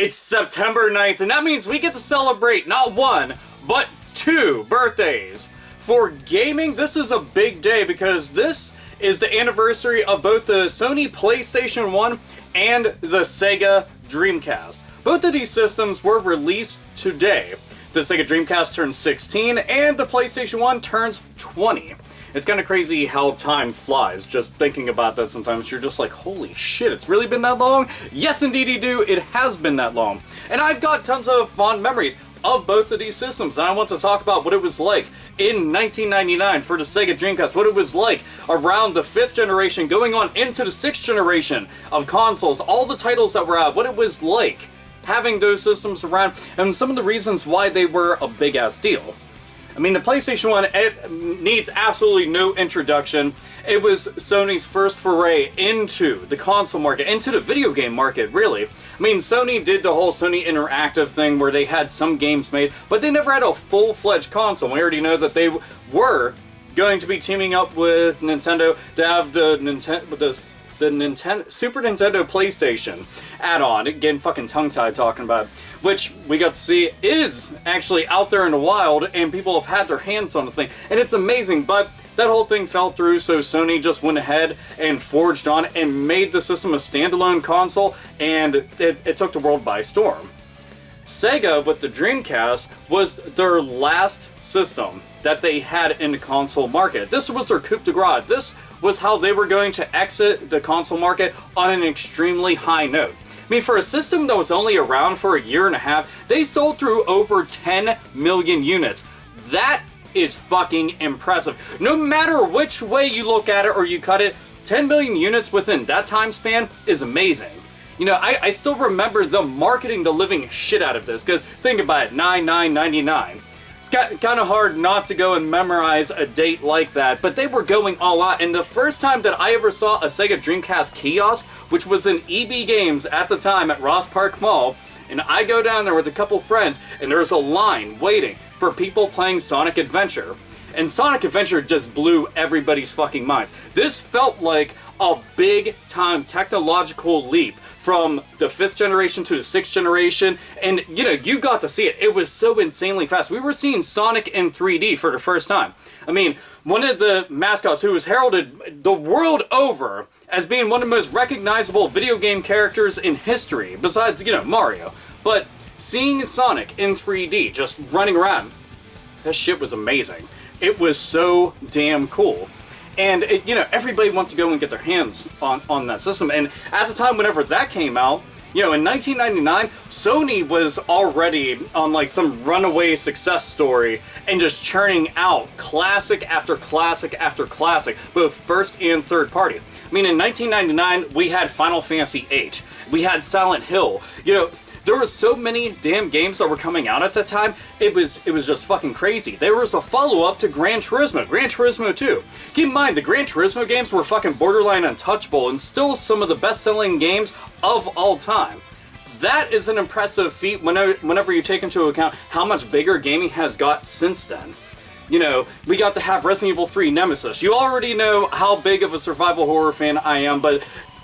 It's September 9th, and that means we get to celebrate not one, but two birthdays. For gaming, this is a big day because this is the anniversary of both the Sony PlayStation 1 and the Sega Dreamcast. Both of these systems were released today. The Sega Dreamcast turns 16, and the PlayStation 1 turns 20. It's kind of crazy how time flies. Just thinking about that sometimes, you're just like, holy shit, it's really been that long? Yes, indeed you do. It has been that long. And I've got tons of fond memories of both of these systems, and I want to talk about what it was like in 1999 for the Sega Dreamcast, what it was like around the 5th generation, going on into the 6th generation of consoles, all the titles that were out, what it was like having those systems around, and some of the reasons why they were a big-ass deal. I mean, the PlayStation 1, it needs absolutely no introduction. It was Sony's first foray into the console market, into the video game market, really. I mean, Sony did the whole Sony Interactive thing where they had some games made, but they never had a full-fledged console. We already know that they were going to be teaming up with Nintendo to have the Super Nintendo PlayStation add-on. Getting fucking tongue-tied talking about it. Which we got to see is actually out there in the wild, and people have had their hands on the thing, and it's amazing, but that whole thing fell through, so Sony just went ahead and forged on and made the system a standalone console, and it took the world by storm. Sega, with the Dreamcast, was their last system that they had in the console market. This was their coup de grace. This was how they were going to exit the console market on an extremely high note. I mean, for a system that was only around for a year and a half, they sold through over 10 million units. That is fucking impressive. No matter which way you look at it or you cut it, 10 million units within that time span is amazing. You know, I still remember them marketing the living shit out of this, because think about it, 9999. It's kind of hard not to go and memorize a date like that, but they were going all out. And the first time that I ever saw a Sega Dreamcast kiosk, which was in EB Games at the time at Ross Park Mall, and I go down there with a couple friends, and there's a line waiting for people playing Sonic Adventure. And Sonic Adventure just blew everybody's fucking minds. This felt like a big-time technological leap from the 5th generation to the 6th generation, and you know, you got to see it. It was so insanely fast. We were seeing Sonic in 3D for the first time. I mean, one of the mascots who was heralded the world over as being one of the most recognizable video game characters in history, besides, you know, Mario. But seeing Sonic in 3D just running around, that shit was amazing. It was so damn cool. And, you know, everybody wanted to go and get their hands on that system. And at the time, whenever that came out, you know, in 1999, Sony was already on, like, some runaway success story and just churning out classic after classic after classic, both first and third party. I mean, in 1999, we had Final Fantasy VIII. We had Silent Hill. You know, there were so many damn games that were coming out at the time, it was just fucking crazy. There was a follow-up to Gran Turismo, Gran Turismo 2. Keep in mind, the Gran Turismo games were fucking borderline untouchable and still some of the best-selling games of all time. That is an impressive feat whenever you take into account how much bigger gaming has got since then. You know, we got to have Resident Evil 3 Nemesis. You already know how big of a survival horror fan I am, but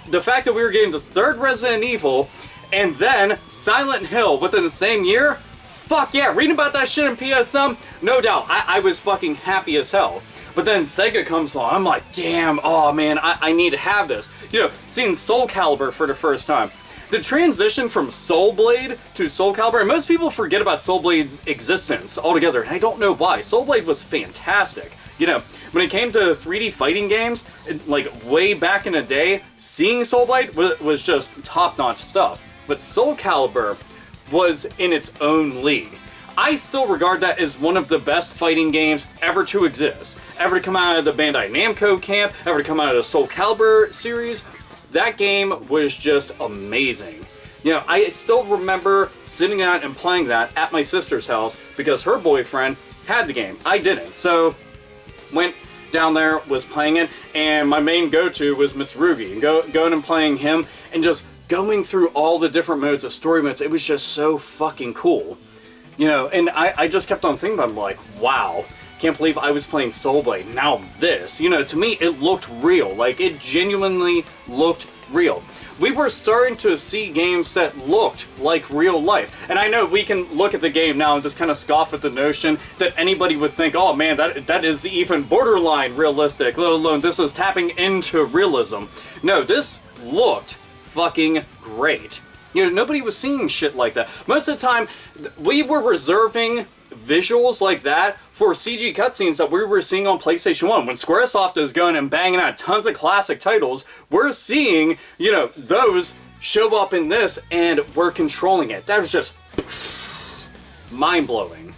the fact that we were getting the third Resident Evil and then Silent Hill within the same year? Fuck yeah, reading about that shit in PS1, no doubt, I was fucking happy as hell. But then Sega comes along, I'm like, damn, oh man, I need to have this. You know, seeing Soul Calibur for the first time. The transition from Soul Blade to Soul Calibur, and most people forget about Soul Blade's existence altogether, and I don't know why. Soul Blade was fantastic. You know, when it came to 3D fighting games, like way back in the day, seeing Soul Blade was just top-notch stuff. But Soul Calibur was in its own league. I still regard that as one of the best fighting games ever to exist. Ever to come out of the Bandai Namco camp, ever to come out of the Soul Calibur series. That game was just amazing. You know, I still remember sitting down and playing that at my sister's house because her boyfriend had the game. I didn't. So, went down there, was playing it, and my main go-to was Mitsurugi. And going and playing him and just going through all the different modes of story modes, it was just so fucking cool. You know, and I just kept on thinking about it, I'm like, wow, can't believe I was playing Soul Blade. Now this, you know, to me, it looked real. Like, it genuinely looked real. We were starting to see games that looked like real life. And I know we can look at the game now and just kind of scoff at the notion that anybody would think, oh man, that is even borderline realistic, let alone this is tapping into realism. No, this looked fucking great. You know, nobody was seeing shit like that. Most of the time, we were reserving visuals like that for CG cutscenes that we were seeing on PlayStation 1. When Squaresoft is going and banging out tons of classic titles, we're seeing, you know, those show up in this, and we're controlling it. That was just mind-blowing.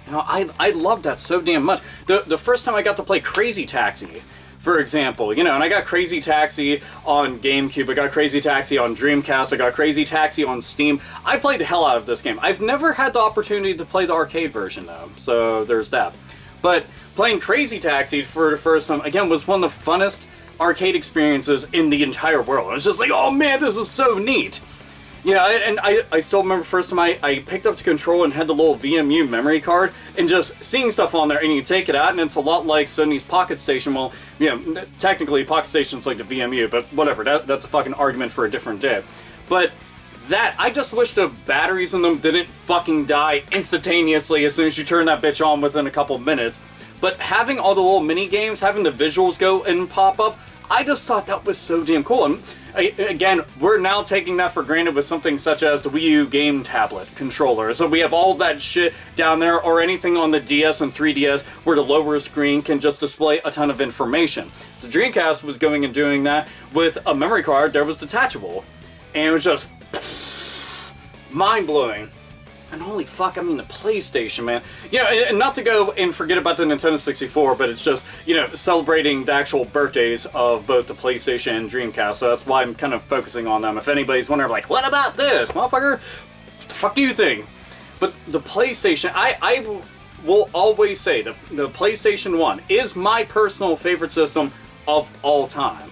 You know, I love that so damn much. The first time I got to play Crazy Taxi, for example, you know, and I got Crazy Taxi on GameCube, I got Crazy Taxi on Dreamcast, I got Crazy Taxi on Steam. I played the hell out of this game. I've never had the opportunity to play the arcade version, though, so there's that. But playing Crazy Taxi for the first time, again, was one of the funnest arcade experiences in the entire world. I was just like, oh man, this is so neat! Yeah, and I still remember the first time I picked up the controller and had the little VMU memory card, and just seeing stuff on there, and you take it out, and it's a lot like Sony's Pocket Station. Well, you know, technically Pocket Station's like the VMU, but whatever, that's a fucking argument for a different day. But that, I just wish the batteries in them didn't fucking die instantaneously as soon as you turn that bitch on within a couple minutes. But having all the little mini games, having the visuals go and pop up, I just thought that was so damn cool. And again, we're now taking that for granted with something such as the Wii U game tablet controller. So we have all that shit down there, or anything on the DS and 3DS where the lower screen can just display a ton of information. The Dreamcast was going and doing that with a memory card that was detachable. And it was just mind-blowing. And holy fuck, I mean, the PlayStation, man. You know, and not to go and forget about the Nintendo 64, but it's just, you know, celebrating the actual birthdays of both the PlayStation and Dreamcast, so that's why I'm kind of focusing on them. If anybody's wondering, like, what about this, motherfucker? What the fuck do you think? But the PlayStation, I will always say that the PlayStation 1 is my personal favorite system of all time.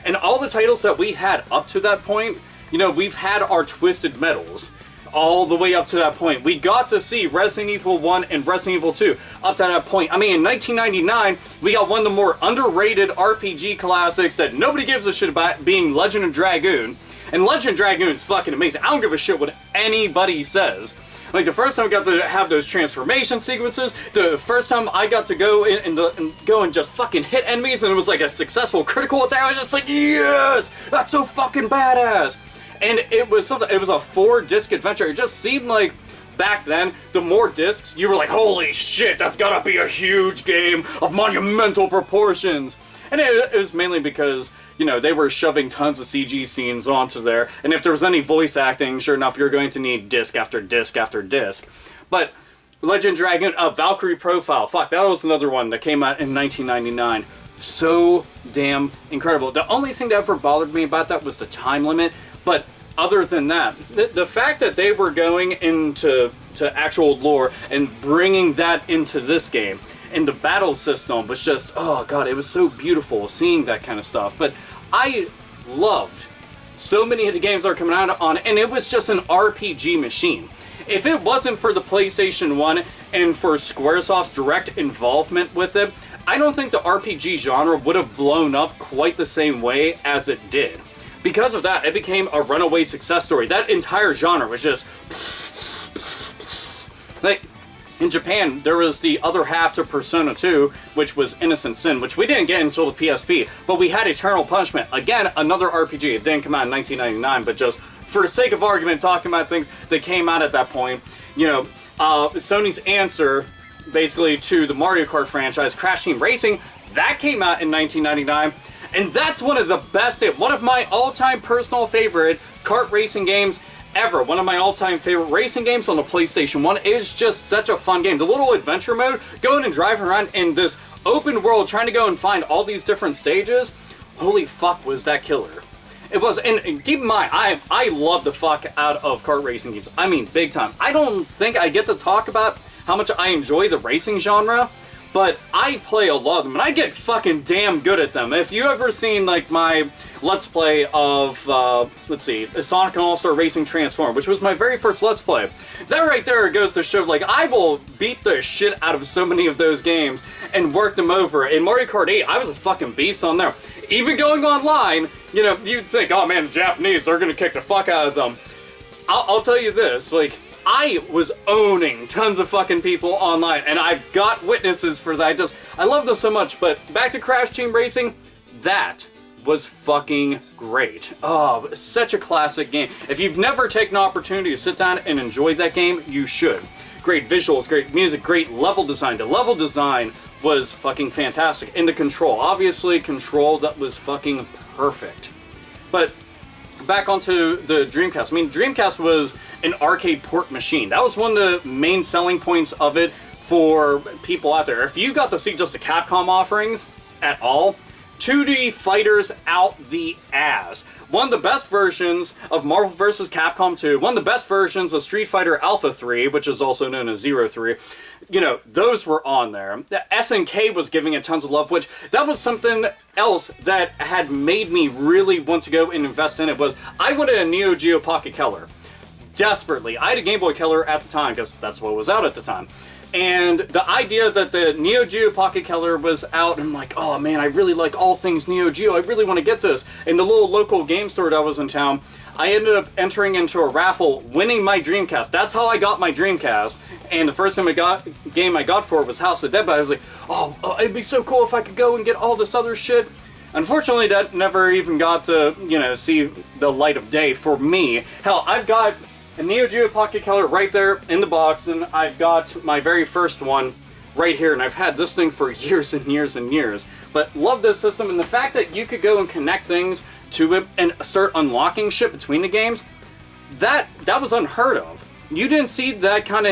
And all the titles that we had up to that point, you know, we've had our Twisted Metals all the way up to that point. We got to see Resident Evil 1 and Resident Evil 2 up to that point. I mean, in 1999, we got one of the more underrated RPG classics that nobody gives a shit about, being Legend of Dragoon. And Legend of Dragoon is fucking amazing. I don't give a shit what anybody says. Like, the first time I got to have those transformation sequences, the first time I got to go and go and just fucking hit enemies, and it was like a successful critical attack, I was just like, yes! That's so fucking badass! And it was something, it was a 4-disc adventure. It just seemed like back then, the more discs, you were like, holy shit, that's gotta be a huge game of monumental proportions. And it was mainly because, you know, they were shoving tons of CG scenes onto there, and if there was any voice acting, sure enough, you're going to need disc after disc after disc. But Legend Dragon, Valkyrie Profile, fuck, that was another one that came out in 1999. So damn incredible. The only thing that ever bothered me about that was the time limit. But other than that, the fact that they were going into actual lore and bringing that into this game, and the battle system was just, oh god, it was so beautiful seeing that kind of stuff. But I loved so many of the games that are coming out on, and it was just an RPG machine. If it wasn't for the PlayStation 1 and for Squaresoft's direct involvement with it, I don't think the RPG genre would have blown up quite the same way as it did. Because of that, it became a runaway success story. That entire genre was just... Like, in Japan, there was the other half to Persona 2, which was Innocent Sin, which we didn't get until the PSP, but we had Eternal Punishment. Again, another RPG. It didn't come out in 1999, but just for the sake of argument, talking about things that came out at that point, you know, Sony's answer, basically, to the Mario Kart franchise, Crash Team Racing, that came out in 1999. And that's one of the best, one of my all-time personal favorite kart racing games ever. One of my all-time favorite racing games on the PlayStation 1. It is just such a fun game. The little adventure mode, going and driving around in this open world, trying to go and find all these different stages, holy fuck was that killer. It was, and keep in mind, I love the fuck out of kart racing games. I mean, big time. I don't think I get to talk about how much I enjoy the racing genre, but I play a lot of them, and I get fucking damn good at them. If you ever seen, like, my Let's Play of, let's see, Sonic and All-Star Racing Transform, which was my very first Let's Play, that right there goes to show, like, I will beat the shit out of so many of those games and work them over. In Mario Kart 8, I was a fucking beast on there. Even going online, you know, you'd think, oh man, the Japanese, they're gonna kick the fuck out of them. I'll tell you this, like, I was owning tons of fucking people online, and I've got witnesses for that. I love this so much, but back to Crash Team Racing, that was fucking great. Oh, such a classic game. If you've never taken an opportunity to sit down and enjoy that game, you should. Great visuals, great music, great level design. The level design was fucking fantastic. And the control, obviously control that was fucking perfect. But back onto the Dreamcast. I mean, Dreamcast was an arcade port machine. That was one of the main selling points of it for people out there. If you got to see just the Capcom offerings at all, 2D fighters out the ass. One of the best versions of Marvel vs. Capcom 2, one of the best versions of Street Fighter Alpha 3, which is also known as Zero 3, you know, those were on there. The SNK was giving it tons of love, which that was something else that had made me really want to go and invest in it. Was I wanted a Neo Geo Pocket Color. Desperately. I had a Game Boy Color at the time, because that's what was out at the time. And the idea that the Neo Geo Pocket Color was out, I'm like, oh man, I really like all things Neo Geo. I really want to get this. In the little local game store that was in town, I ended up entering into a raffle, winning my Dreamcast. That's how I got my Dreamcast. And the first game I got for it was House of Dead. But I was like, oh, it'd be so cool if I could go and get all this other shit. Unfortunately, that never even got to, you know, see the light of day for me. Hell, I've got a Neo Geo Pocket Color right there in the box, and I've got my very first one right here, and I've had this thing for years and years and years. But love this system, and the fact that you could go and connect things to it and start unlocking shit between the games, that was unheard of. You didn't see that kind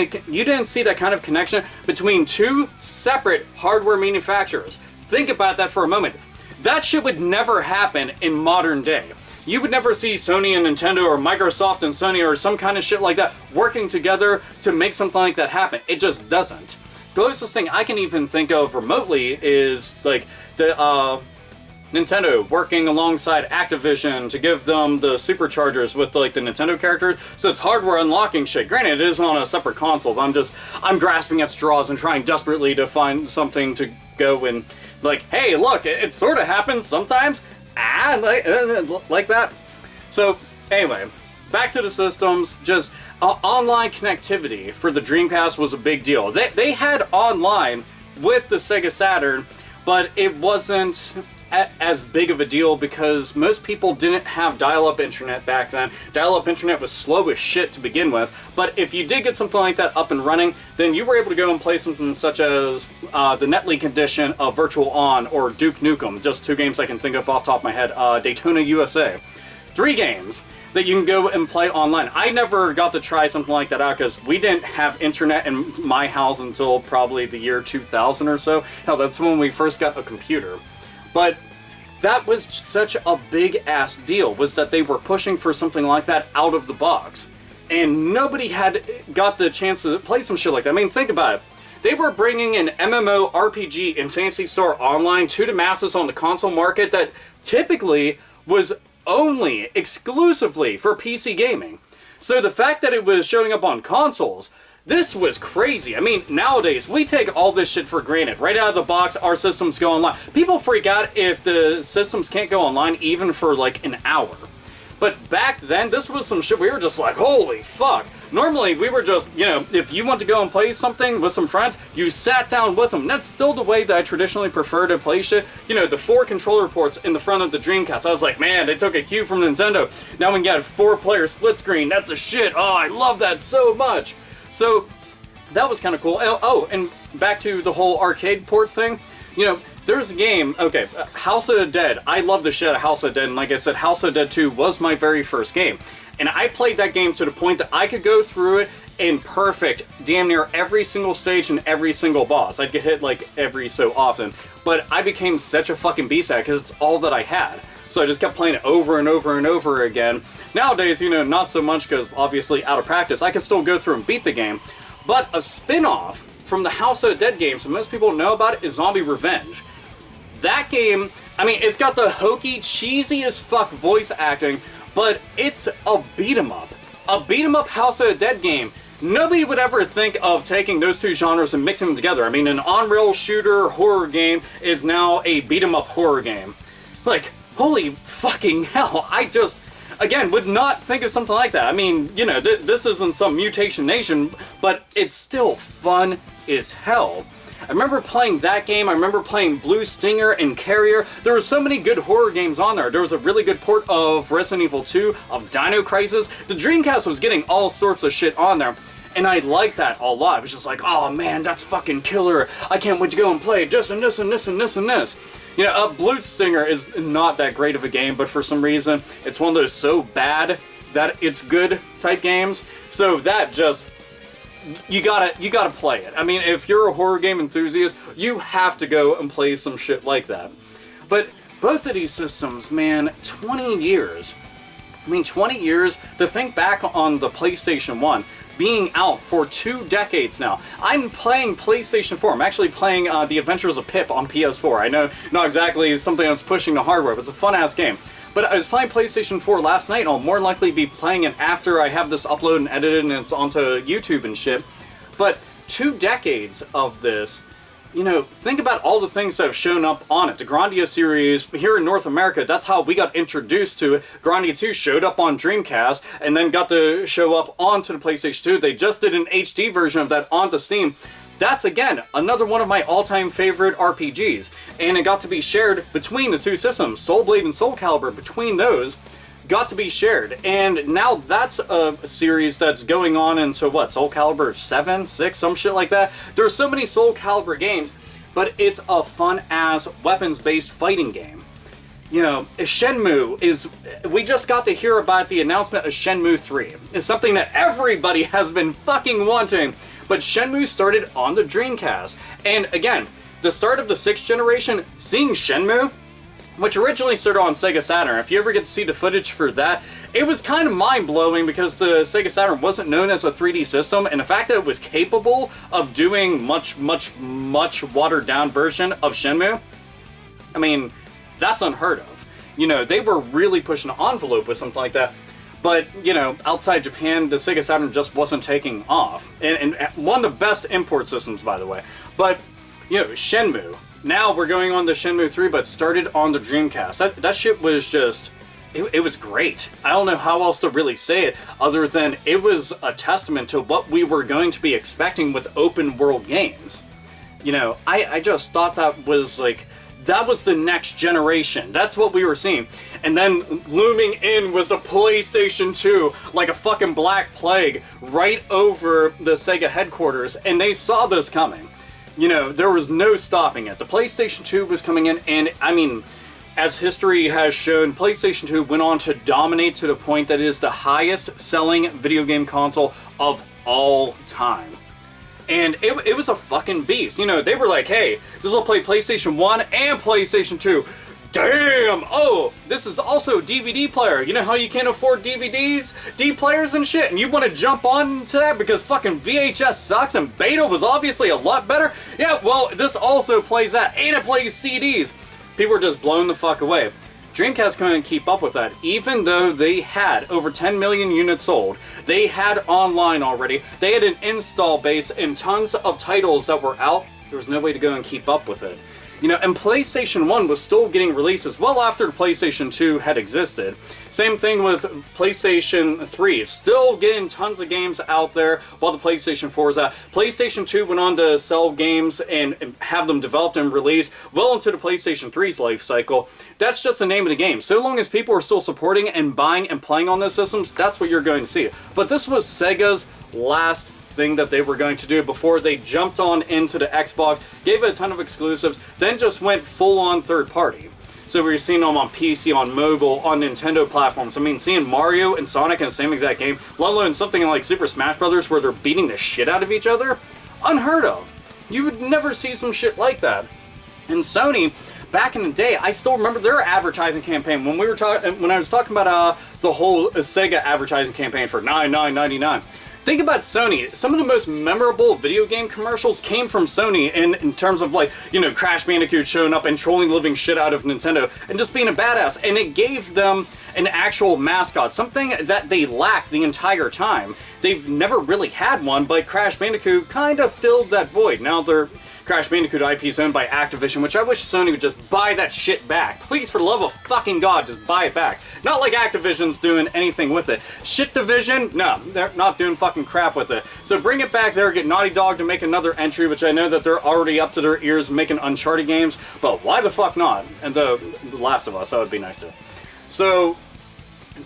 of connection between two separate hardware manufacturers. Think about that for a moment. That shit would never happen in modern day. You would never see Sony and Nintendo or Microsoft and Sony or some kind of shit like that working together to make something like that happen. It just doesn't. The closest thing I can even think of remotely is like the Nintendo working alongside Activision to give them the superchargers with like the Nintendo characters. So it's hardware unlocking shit. Granted, it is on a separate console, but I'm grasping at straws and trying desperately to find something to go and like, hey, look, it sort of happens sometimes. Like that. So anyway, back to the systems. Just online connectivity for the Dreamcast was a big deal. They had online with the Sega Saturn, but it wasn't as big of a deal because most people didn't have dial-up internet back then. Dial-up internet was slow as shit to begin with, but if you did get something like that up and running, then you were able to go and play something such as the NetLeak edition of Virtual On or Duke Nukem, just two games I can think of off the top of my head, Daytona USA. 3 games that you can go and play online. I never got to try something like that out because we didn't have internet in my house until probably the year 2000 or so. Hell, that's when we first got a computer. But that was such a big-ass deal, was that they were pushing for something like that out of the box. And nobody had got the chance to play some shit like that. I mean, think about it. They were bringing an MMO RPG in Phantasy Star Online to the masses on the console market that typically was only exclusively for PC gaming. So the fact that it was showing up on consoles, this was crazy. I mean, nowadays, we take all this shit for granted. Right out of the box, our systems go online. People freak out if the systems can't go online even for like an hour. But back then, this was some shit we were just like, holy fuck. Normally, we were just, you know, if you want to go and play something with some friends, you sat down with them. And that's still the way that I traditionally prefer to play shit. You know, the 4 controller ports in the front of the Dreamcast. I was like, man, they took a cue from Nintendo. Now we got a 4-player split screen. That's a shit. Oh, I love that so much. So, that was kind of cool. Oh, and back to the whole arcade port thing. You know, there's a game, okay, House of the Dead. I love the shit of House of the Dead, and like I said, House of the Dead 2 was my very first game. And I played that game to the point that I could go through it in perfect damn near every single stage and every single boss. I'd get hit like every so often. But I became such a fucking beast at it because it's all that I had. So I just kept playing it over and over and over again. Nowadays, you know, not so much because obviously out of practice, I can still go through and beat the game. But a spin-off from the House of the Dead games, and most people know about it, is Zombie Revenge. That game, I mean, it's got the hokey, cheesy as fuck voice acting, but it's a beat-em-up. A beat-em-up House of the Dead game. Nobody would ever think of taking those two genres and mixing them together. I mean, an on-rail shooter horror game is now a beat-em-up horror game. Like, holy fucking hell, I just, again, would not think of something like that. I mean, you know, this isn't some Mutation Nation, but it's still fun as hell. I remember playing that game, I remember playing Blue Stinger and Carrier. There were so many good horror games on there. There was a really good port of Resident Evil 2, of Dino Crisis. The Dreamcast was getting all sorts of shit on there, and I liked that a lot. It was just like, oh man, that's fucking killer. I can't wait to go and play this and this and this and this and this. You know, Blue Stinger is not that great of a game, but for some reason, it's one of those so bad that it's good type games. So that just... You gotta play it. I mean, if you're a horror game enthusiast, you have to go and play some shit like that. But both of these systems, man, 20 years. I mean, 20 years, to think back on the PlayStation 1, being out for 2 decades now. I'm playing PlayStation 4. I'm actually playing The Adventures of Pip on PS4. I know, not exactly something that's pushing the hardware, but it's a fun-ass game. But I was playing PlayStation 4 last night, and I'll more than likely be playing it after I have this uploaded and edited and it's onto YouTube and shit. But 2 decades of this, you know, think about all the things that have shown up on it. The Grandia series, here in North America, that's how we got introduced to it. Grandia 2 showed up on Dreamcast, and then got to show up onto the PlayStation 2. They just did an HD version of that onto Steam. That's, again, another one of my all-time favorite RPGs, and it got to be shared between the two systems. Soul Blade and Soul Calibur, between those, got to be shared. And now that's a series that's going on into, what, Soul Calibur 7, 6, some shit like that? There's so many Soul Calibur games, but it's a fun-ass weapons-based fighting game. You know, Shenmue is... We just got to hear about the announcement of Shenmue 3. It's something that everybody has been fucking wanting. But Shenmue started on the Dreamcast. And again, the start of the 6th generation, seeing Shenmue, which originally started on Sega Saturn, if you ever get to see the footage for that, it was kind of mind-blowing because the Sega Saturn wasn't known as a 3D system, and the fact that it was capable of doing much watered-down version of Shenmue, I mean, that's unheard of. You know, they were really pushing the envelope with something like that. But, you know, outside Japan, the Sega Saturn just wasn't taking off. And one of the best import systems, by the way. But, you know, Shenmue. Now we're going on to Shenmue 3, but started on the Dreamcast. That shit was just... It was great. I don't know how else to really say it, other than it was a testament to what we were going to be expecting with open world games. You know, I just thought that was, like... That was the next generation. That's what we were seeing. And then looming in was the PlayStation 2, like a fucking black plague, right over the Sega headquarters, and they saw this coming. You know, there was no stopping it. The PlayStation 2 was coming in, and I mean, as history has shown, PlayStation 2 went on to dominate to the point that it is the highest selling video game console of all time. And it was a fucking beast. You know, they were like, hey, this will play PlayStation 1 and PlayStation 2. Damn! Oh, this is also a DVD player. You know how you can't afford DVDs, D players and shit, and you want to jump on to that because fucking VHS sucks and Beta was obviously a lot better? Yeah, well, this also plays that, and it plays CDs. People were just blown the fuck away. Dreamcast couldn't keep up with that, even though they had over 10 million units sold. They had online already. They had an install base and tons of titles that were out. There was no way to go and keep up with it. You know, and PlayStation 1 was still getting releases well after the PlayStation 2 had existed. Same thing with PlayStation 3. Still getting tons of games out there while the PlayStation 4 is out. PlayStation 2 went on to sell games and have them developed and released well into the PlayStation 3's life cycle. That's just the name of the game. So long as people are still supporting and buying and playing on those systems, that's what you're going to see. But this was Sega's last thing that they were going to do before they jumped on into the Xbox, gave it a ton of exclusives, then just went full-on third-party. So we were seeing them on PC, on mobile, on Nintendo platforms. I mean, seeing Mario and Sonic in the same exact game, let alone something like Super Smash Bros. Where they're beating the shit out of each other, unheard of. You would never see some shit like that. And Sony, back in the day, I still remember their advertising campaign when I was talking about the whole Sega advertising campaign for $99.99. think about Sony. Some of the most memorable video game commercials came from Sony in terms of, like, you know, Crash Bandicoot showing up and trolling the living shit out of Nintendo and just being a badass. And it gave them an actual mascot, something that they lacked the entire time. They've never really had one, but Crash Bandicoot kind of filled that void. Now they're Crash Bandicoot IP is owned by Activision, which I wish Sony would just buy that shit back. Please, for the love of fucking God, just buy it back. Not like Activision's doing anything with it. Shit Division? No, they're not doing fucking crap with it. So bring it back there, get Naughty Dog to make another entry, which I know that they're already up to their ears making Uncharted games, but why the fuck not? And The Last of Us, that would be nice too. So,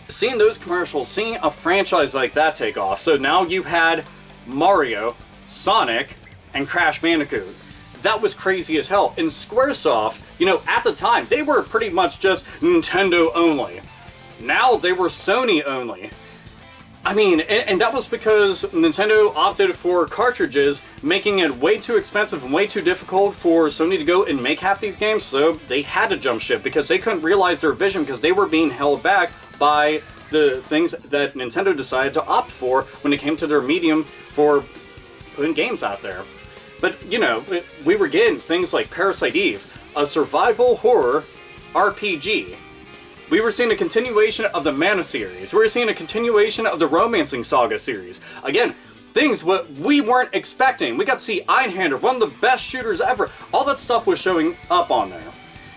seeing those commercials, seeing a franchise like that take off, so now you had Mario, Sonic, and Crash Bandicoot. That was crazy as hell. And Squaresoft, you know, at the time, they were pretty much just Nintendo only. Now they were Sony only. I mean, and that was because Nintendo opted for cartridges, making it way too expensive and way too difficult for Sony to go and make half these games, so they had to jump ship because they couldn't realize their vision because they were being held back by the things that Nintendo decided to opt for when it came to their medium for putting games out there. But, you know, we were getting things like Parasite Eve, a survival horror RPG. We were seeing a continuation of the Mana series. We were seeing a continuation of the Romancing Saga series. Again, things what we weren't expecting. We got to see Einhander, one of the best shooters ever. All that stuff was showing up on there.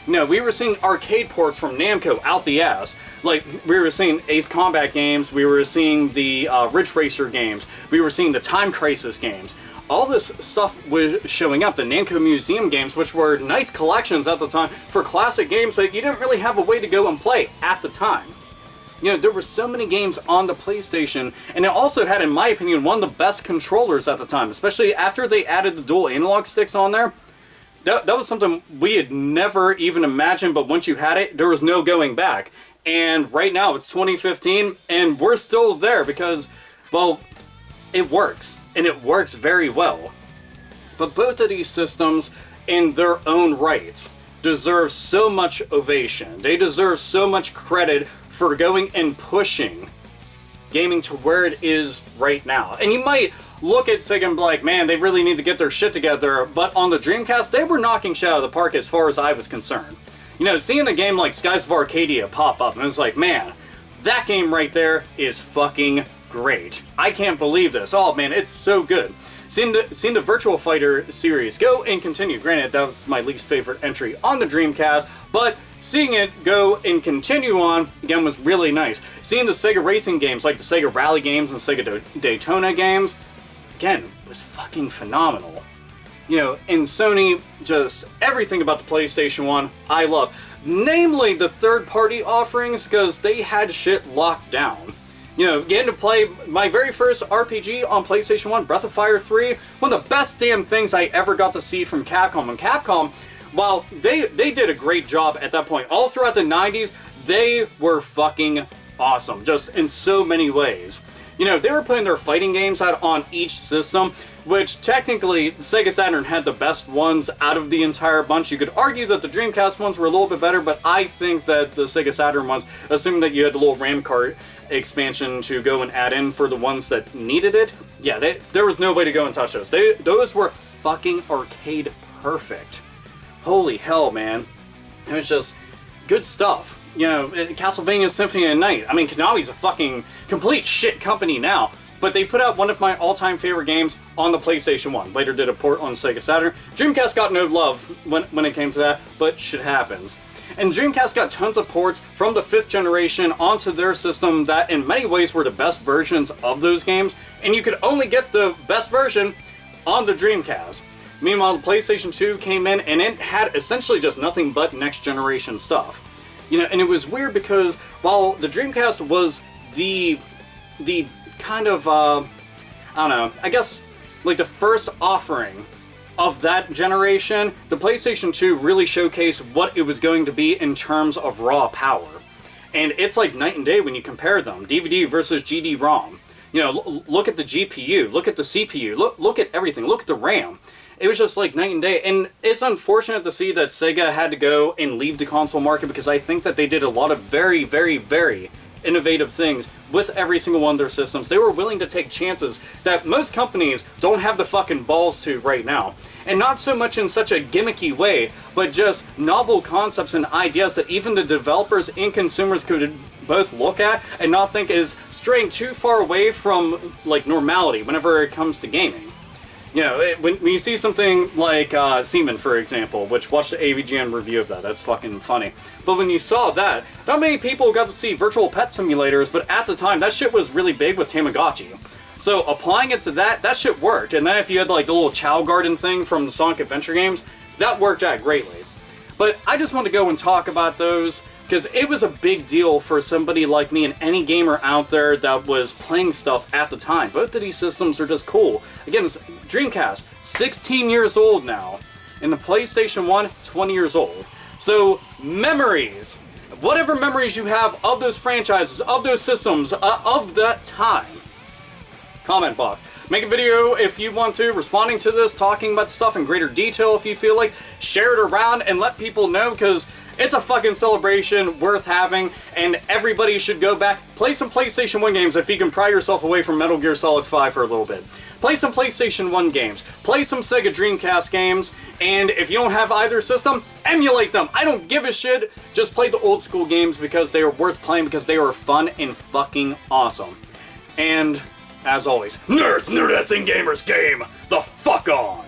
You know, we were seeing arcade ports from Namco out the ass. Like, we were seeing Ace Combat games, we were seeing the Ridge Racer games, we were seeing the Time Crisis games. All this stuff was showing up, the Namco Museum games, which were nice collections at the time for classic games that you didn't really have a way to go and play at the time. You know, there were so many games on the PlayStation, and it also had, in my opinion, one of the best controllers at the time, especially after they added the dual analog sticks on there. That was something we had never even imagined, but once you had it, there was no going back. And right now, it's 2015, and we're still there because, well, it works. And it works very well. But both of these systems, in their own right, deserve so much ovation. They deserve so much credit for going and pushing gaming to where it is right now. And you might look at Sega and be like, man, they really need to get their shit together. But on the Dreamcast, they were knocking shit out of the park as far as I was concerned. You know, seeing a game like Skies of Arcadia pop up, and it was like, man, that game right there is fucking great. I can't believe this. Oh man, it's so good. Seeing the Virtua Fighter series go and continue. Granted, that was my least favorite entry on the Dreamcast, but seeing it go and continue on, again, was really nice. Seeing the Sega racing games, like the Sega Rally games and Sega Daytona games, again, was fucking phenomenal. You know, and Sony, just everything about the PlayStation 1, I love. Namely, the third-party offerings, because they had shit locked down. You know, getting to play my very first RPG on PlayStation 1, Breath of Fire 3, one of the best damn things I ever got to see from Capcom. And Capcom, while they did a great job at that point, all throughout the 90s, they were fucking awesome, just in so many ways. You know, they were putting their fighting games out on each system, which technically Sega Saturn had the best ones out of the entire bunch. You could argue that the Dreamcast ones were a little bit better, but I think that the Sega Saturn ones, assuming that you had the little RAM card expansion to go and add in for the ones that needed it, yeah, there was no way to go and touch those. Those were fucking arcade perfect. Holy hell, man. It was just good stuff. You know, Castlevania Symphony of the Night. I mean, Konami's a fucking complete shit company now, but they put out one of my all-time favorite games on the PlayStation 1. Later did a port on Sega Saturn. Dreamcast got no love when it came to that, but shit happens. And Dreamcast got tons of ports from the 5th generation onto their system that in many ways were the best versions of those games, and you could only get the best version on the Dreamcast. Meanwhile, the PlayStation 2 came in and it had essentially just nothing but next generation stuff. You know, and it was weird because while the Dreamcast was the kind of, I don't know, I guess like the first offering of that generation, the PlayStation 2 really showcased what it was going to be in terms of raw power. And it's like night and day when you compare them, DVD versus GD-ROM. You know, look at the GPU, look at the CPU, look at everything, look at the RAM. It was just like night and day, and it's unfortunate to see that Sega had to go and leave the console market because I think that they did a lot of very, very, very innovative things with every single one of their systems. They were willing to take chances that most companies don't have the fucking balls to right now. And not so much in such a gimmicky way, but just novel concepts and ideas that even the developers and consumers could both look at and not think is straying too far away from, like, normality whenever it comes to gaming. You know, when you see something like Seaman, for example, which watched the AVGN review of that, that's fucking funny. But when you saw that, not many people got to see virtual pet simulators, but at the time, that shit was really big with Tamagotchi. So applying it to that shit worked. And then if you had like the little Chow Garden thing from the Sonic Adventure games, that worked out greatly. But I just want to go and talk about those, because it was a big deal for somebody like me and any gamer out there that was playing stuff at the time. Both of these systems are just cool. Again, it's Dreamcast, 16 years old now, and the PlayStation 1, 20 years old. So, memories. Whatever memories you have of those franchises, of those systems, of that time. Comment box. Make a video if you want to, responding to this, talking about stuff in greater detail if you feel like. Share it around and let people know, because it's a fucking celebration worth having, and everybody should go back, play some PlayStation 1 games if you can pry yourself away from Metal Gear Solid 5 for a little bit. Play some PlayStation 1 games, play some Sega Dreamcast games, and if you don't have either system, emulate them. I don't give a shit. Just play the old school games because they are worth playing, because they are fun and fucking awesome. And as always, nerds, nerdettes, and gamers game the fuck on!